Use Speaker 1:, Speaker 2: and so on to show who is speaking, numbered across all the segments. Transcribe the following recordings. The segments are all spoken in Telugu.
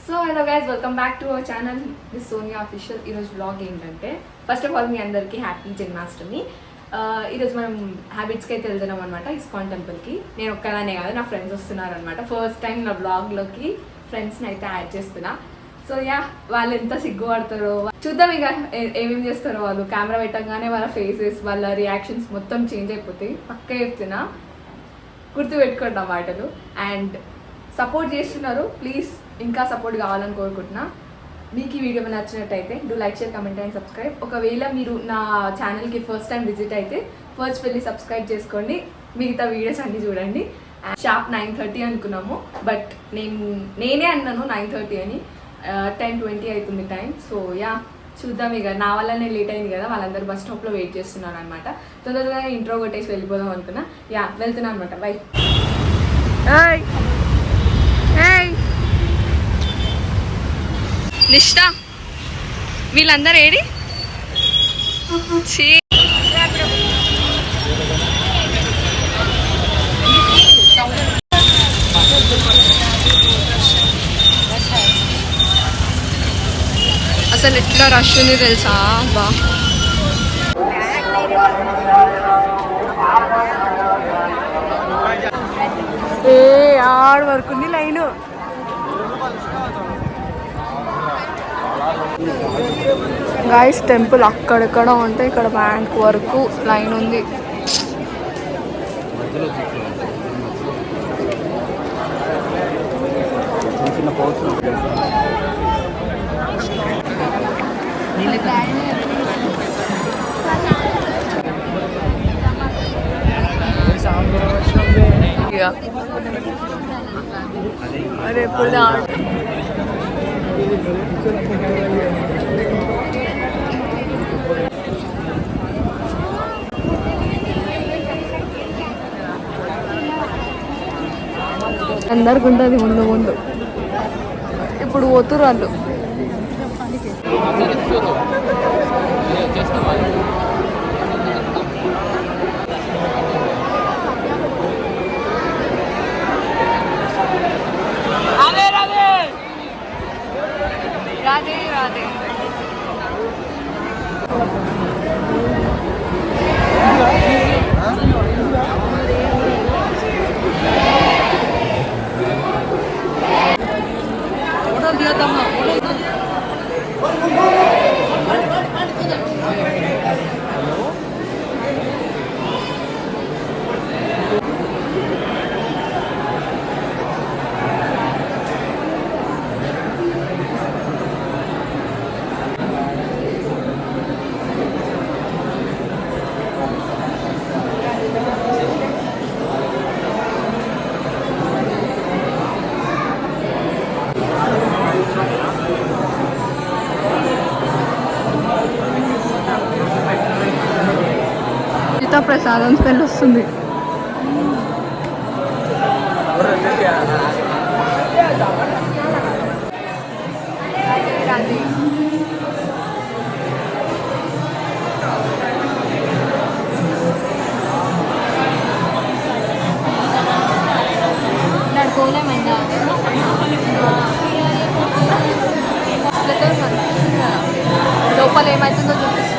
Speaker 1: So hello guys, welcome back to our channel this Sonia official. ఈరోజు బ్లాగ్ ఏంటంటే, ఫస్ట్ ఆఫ్ ఆల్ మీ అందరికీ హ్యాపీ జన్మాష్టమి. ఈరోజు మనం హ్యాబిట్స్కి అయితే వెళ్తున్నాం అనమాట, ఇస్కాన్ టెంపుల్కి. నేను ఒక్కదానే కాదు, నా ఫ్రెండ్స్ వస్తున్నారు అనమాట. ఫస్ట్ టైం నా బ్లాగ్లోకి ఫ్రెండ్స్ని అయితే యాడ్ చేస్తున్నా. సో యా, వాళ్ళు ఎంత సిగ్గుపడతారో చూద్దాం. ఇక ఏమేమి చేస్తారో వాళ్ళు. కెమెరా పెట్టగానే వాళ్ళ ఫేసెస్, వాళ్ళ రియాక్షన్స్ మొత్తం చేంజ్ అయిపోతాయి. పక్క చెప్తున్నా, గుర్తుపెట్టుకోండి ఆ మాటలు. అండ్ సపోర్ట్ చేస్తున్నారు, ప్లీజ్ ఇంకా సపోర్ట్ కావాలని కోరుకుంటున్నా. మీకు ఈ వీడియో నచ్చినట్టయితే do like, share, comment and subscribe. ఒకవేళ మీరు నా ఛానల్కి ఫస్ట్ టైం విజిట్ అయితే ఫస్ట్ వెళ్ళి సబ్స్క్రైబ్ చేసుకోండి. మిగతా వీడియోస్ అన్నీ చూడండి. షార్ప్ 9:30 అనుకున్నాము, బట్ నేనే అన్నాను 9:30 అని. 10:20 అవుతుంది టైం. సో యా, చూద్దాం. ఇక నా వల్లనే లేట్ అయింది కదా, వాళ్ళందరూ బస్ స్టాప్లో వెయిట్ చేస్తున్నారు అనమాట. తొందరగా ఇంట్రో కొట్టేసి వెళ్ళిపోదాం అనుకున్నా. యా, వెళ్తున్నాను అనమాట. బై. నిష్ఠ, వీళ్ళందరూ ఏడి? అసలు ఎట్లా రష్ ఉంది తెలుసా? బా, ఆడ వరకు ఉంది లైను. గాయస్, టెంపుల్ అక్కడెక్కడ ఉంటే ఇక్కడ బ్యాంక్ వరకు లైన్ ఉంది. అరే ఎప్పుడు అందరికి ఉంటుంది ముందు ముందు. ఇప్పుడు పోతురు వాళ్ళు. రాధే రాధే. ప్రసాదం స్మెల్ వస్తుంది. లోపల ఏమవుతుందో చూపిస్తుంది.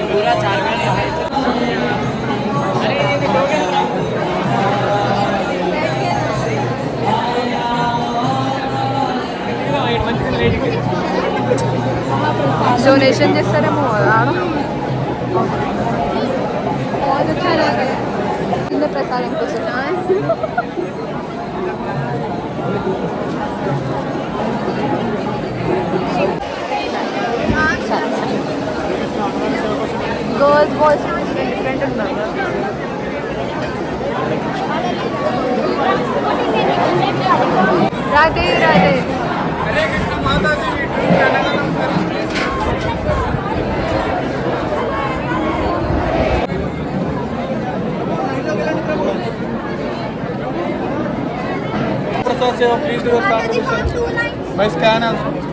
Speaker 2: पूरा 4 महीने
Speaker 1: డొనేషన్ చేస్తారేమో కింద ప్రసాదం కోసం గర్ల్స్ బాయ్స్ డిఫరెంట్ ఉన్నారు Radhe Radhe
Speaker 2: Please do a contribution by scan also.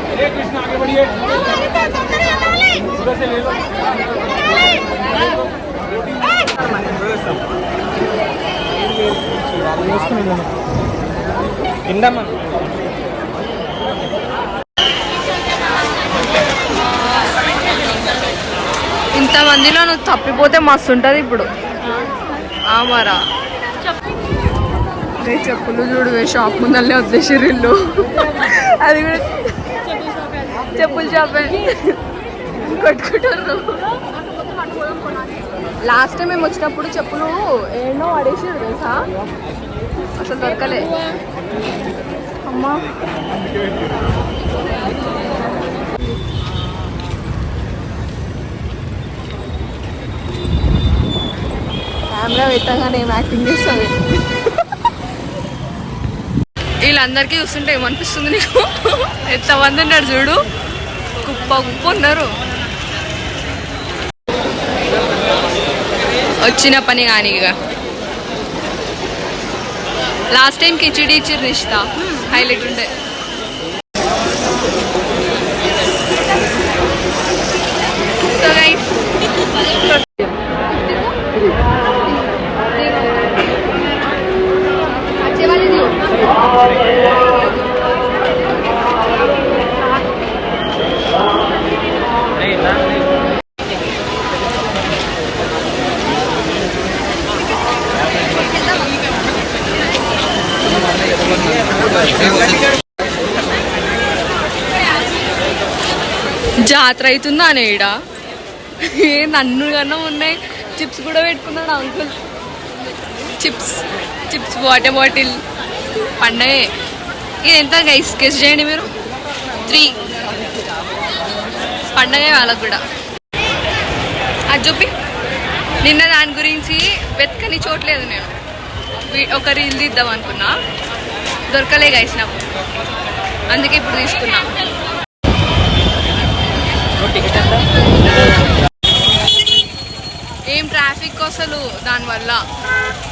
Speaker 2: हरे कृष्ण आगे बढ़िए उधर से ले लो इंदम्मा
Speaker 1: ఇంతమందిలో నువ్వు తప్పిపోతే మస్తు ఉంటుంది ఇప్పుడు ఆమారా చెప్పులు చూడు షాప్ ముందల్లే వదిలేసారు ఇల్లు అది కూడా చెప్పులు షాప్ కొట్టుకుంటారు లాస్ట్ టైం మేము వచ్చినప్పుడు చెప్పులు ఏడో పడేసారు తెలుసా అసలు దొరకలే అమ్మా కెమెరా పెట్టగానే ఏం యాక్టింగ్ చేస్తుంది వీళ్ళందరికీ చూస్తుంటే ఏమనిపిస్తుంది నీకు ఎంతమంది ఉన్నారు చూడు కుప్ప కుప్ప ఉన్నారు వచ్చిన పని కానీ ఇక లాస్ట్ టైం కిచిడి ఇచ్చి రిష్తా హైలైట్ ఉండే సో గైస్ జాతర అవుతుందా అనే ఈడ ఏ నన్ను కన్నా ఉన్నాయి చిప్స్ కూడా పెట్టుకున్నాడు అంకుల్ చిప్స్ వాటర్ బాటిల్ పండగే ఇది ఎంత గైస్ గెస్ చేయండి మీరు 3 పండగే వాళ్ళకు కూడా అది చూపి నిన్న దాని గురించి వెతకని చోట్లేదు నేను ఒక రీల్ తీద్దాం అనుకున్నా దొరకలే గైస్ నాకు అందుకే ఇప్పుడు తీసుకున్నా ఏం ట్రాఫిక్ అసలు దానివల్ల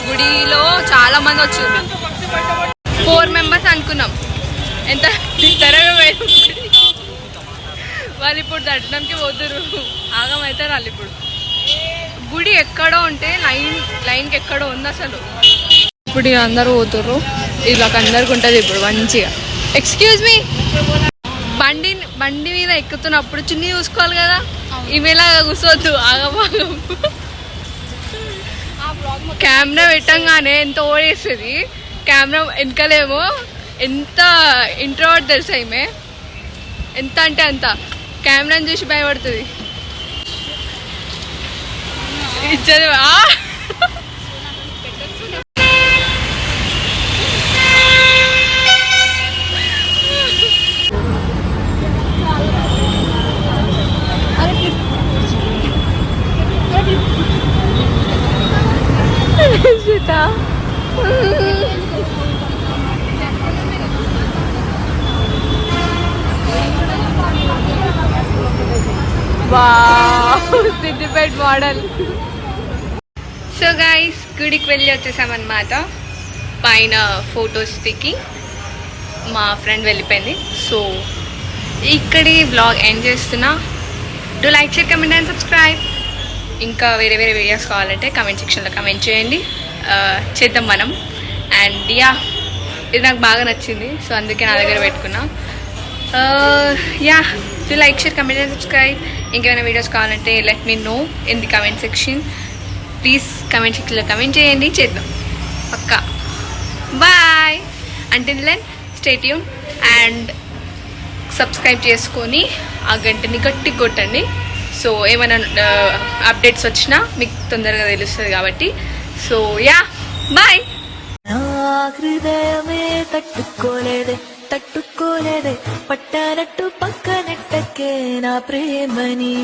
Speaker 1: గుడిలో చాలా మంది వచ్చారు 4 మెంబర్స్ అనుకున్నాం ఎంత త్వరగా వాళ్ళు ఇప్పుడు దర్శనంకి పోతురు ఆగమవుతారు వాళ్ళు ఇప్పుడు గుడి ఎక్కడో ఉంటే లైన్కి ఎక్కడో ఉంది అసలు ఇప్పుడు అందరూ పోతుర్రు వీళ్ళకి అందరికి ఉంటుంది ఇప్పుడు మంచిగా ఎక్స్క్యూజ్ మీ బండి మీద ఎక్కుతున్నప్పుడు చున్నీ చూసుకోవాలి కదా ఇవేలా కూర్చోద్దు ఆగమాగం కెమెరా పెట్టంగానే ఎంత ఓడేస్తుంది కెమెరా వెనకలేమో ఎంత ఇంట్రోవర్ట్ తెలుసా ఈమె ఎంత అంటే అంత కెమెరాని చూసి భయపడుతుంది ఇచ్చది సిద్దిపేట మోడల్. సో గైస్ గుడికి వెళ్ళి వచ్చేసామన్నమాట. పైన ఫొటోస్ దిగి మా ఫ్రెండ్ వెళ్ళిపోయింది. సో ఇక్కడి బ్లాగ్ ఎండ్ చేస్తున్నా. Do like, share, comment and subscribe. ఇంకా వేరే వేరే వీడియోస్ కావాలంటే కమెంట్ సెక్షన్లో కమెంట్ చేయండి, చేద్దాం మనం. అండ్ యా, ఇది నాకు బాగా నచ్చింది, సో అందుకే నా దగ్గర పెట్టుకున్నా. Yeah, do like, share, comment and subscribe. ఇంకేమైనా వీడియోస్ కావాలంటే let me know in the comment section. Please comment సెక్షన్లో కమెంట్ చేయండి, చేద్దాం పక్కా. Bye. Until then stay tuned and subscribe చేసుకొని ఆ గంటని గట్టి కొట్టండి. సో ఏమైనా అప్డేట్స్ వచ్చినా మీకు తొందరగా తెలుస్తుంది కాబట్టి. So ya, bye.
Speaker 3: హృదయమే తట్టుకోలేదే పట్టనట్టు పక్కనెట్టకే నా ప్రేమని.